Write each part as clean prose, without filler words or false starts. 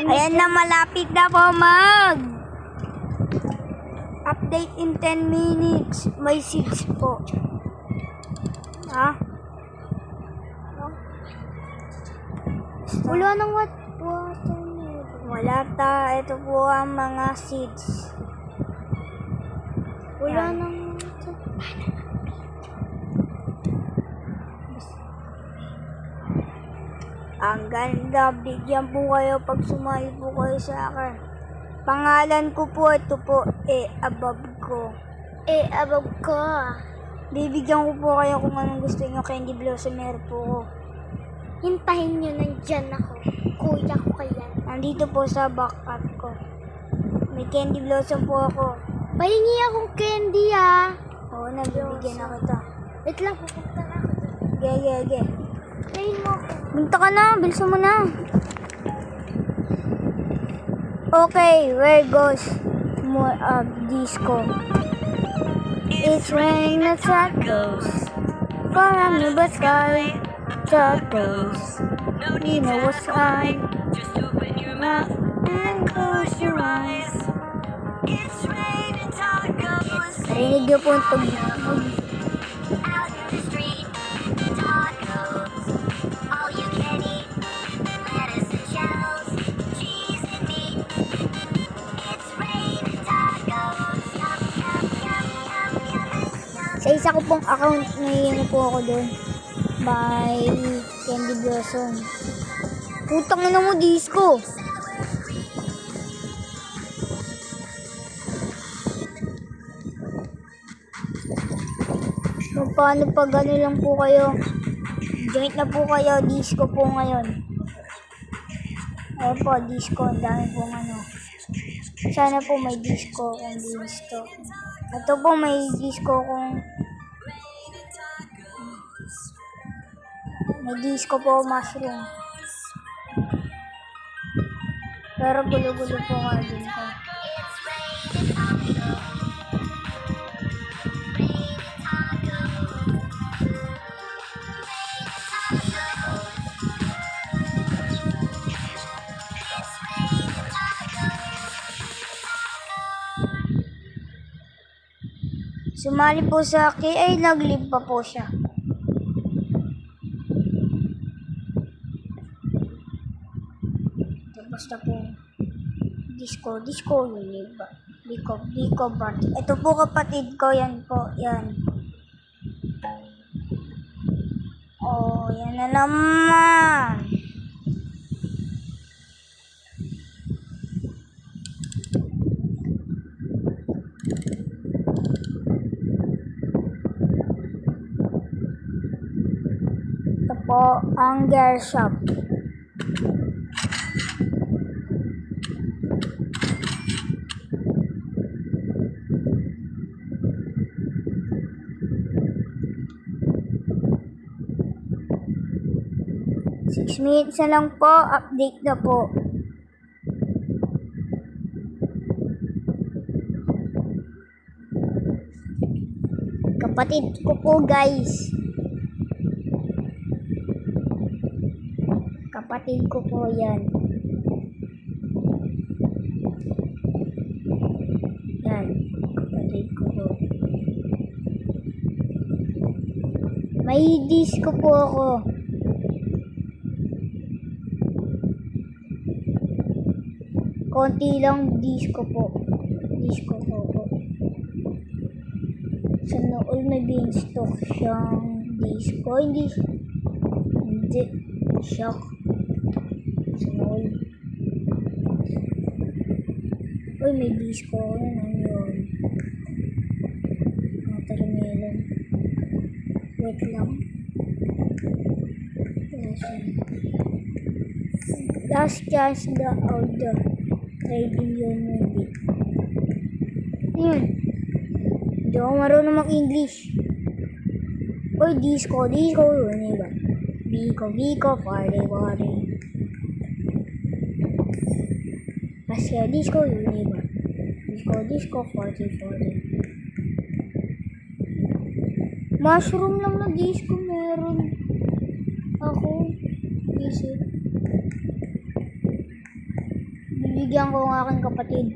Ayan na, malapit na po update in 10 minutes. May 6 po. Ha? Wala nang watermelon. Wala ta. Ito po ang mga seeds. Wala Yan. nang... Ang ganda. Bigyan po kayo pag sumali po kayo sa akin. Pangalan ko po, ito po, above ko. Above ko. Bibigyan ko po kayo kung anong gusto nyo. Candy Blossom meron po ko. Hintahin nyo, nandyan ako. Kuya ko kaya. Nandito po sa backpack ko. May Candy Blossom po ako. Pahingi akong candy Oo, nabibigyan na kita. Wait lang, pupunta na ako. Ge. Hintahin mo ako. Bunta ka na, bilisan mo na. Okay, where goes more of disco? It's raining the tacos. For a new but sky. Tacos. You know what's right. Just open your mouth and close your eyes. It's raining tacos. Narinig niyo po itong Out in the street, tacos, all you can eat, lettuce and shells, cheese and meat. It's raining tacos, yum, yum, yum, yum, yum, yum. sa isa ko pong account, ngayon po ako doon. By Candy Blossom. Putang ina mo, disco. Paano pag ano lang po kayo? Joint na po kayo, disco po ngayon. Ayun po, disco. Ang dami pong ano. Sana po may disco kung gusto. Ito po may disco kung may disco po mushroom. Pero gulo-gulo po nga din ko. Sumali po sa akin ay nag-live pa po siya. Tapos na po. Disco yun, diba? Biko, but ito po kapatid ko, yan po, yan. Oh, yan na naman. Ito po ang gear shop. Six minutes na lang po, update na po. Kapatid ko po guys. Kapatid ko po yan. Yan, kapatid ko po. May disco po ako. Konti lang disco po. Disco po. Sana all may beanstalk siyang disco. Hindi. Shock. Sana all. Uy, may disco. Ano yun? Watermelon. Wait lang. Last chance the order. Trading your movie. Yun. Hindi ako marunong mag-English. Uy, disco. Yun, diba? Biko, party. Kasi disco yun, diba? Disco, party. Mushroom lang na disco meron. Ako, isip. Bibigyan ko ang aking kapatid.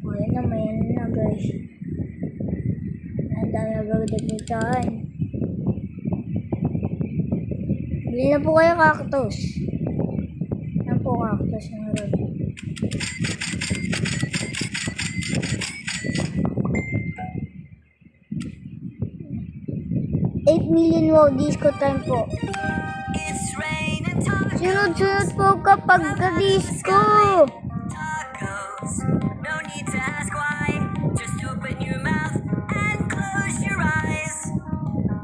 Ayan na guys. Ang dami nagagadagutan. Bili na po kayo cactus. Yan po cactus na rin. $8 million wow disco time po. It's raining tacos. Sunod-sunod po kapag ka-disco. Tacos. No need to ask why. Just open your mouth and close your eyes.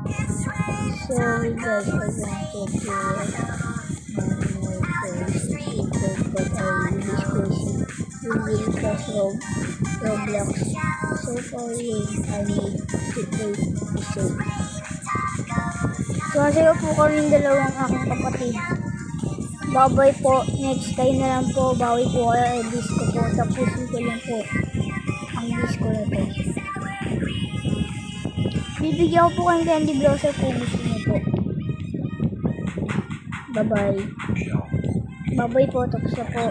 It's raining So we guys are tacos. going to but I really squishy. We will cross Roblox. So far I need to play the show. So masaya po kami dalawang aking kapatid. Babay po. Next time na lang po. Bawi po kayo disco po. Tapusin ko lang po ang disco na to. Bibigyan ko po kayong candy browser kung gusto niyo po. Bye-bye. Bye-bye po. Tapos na po.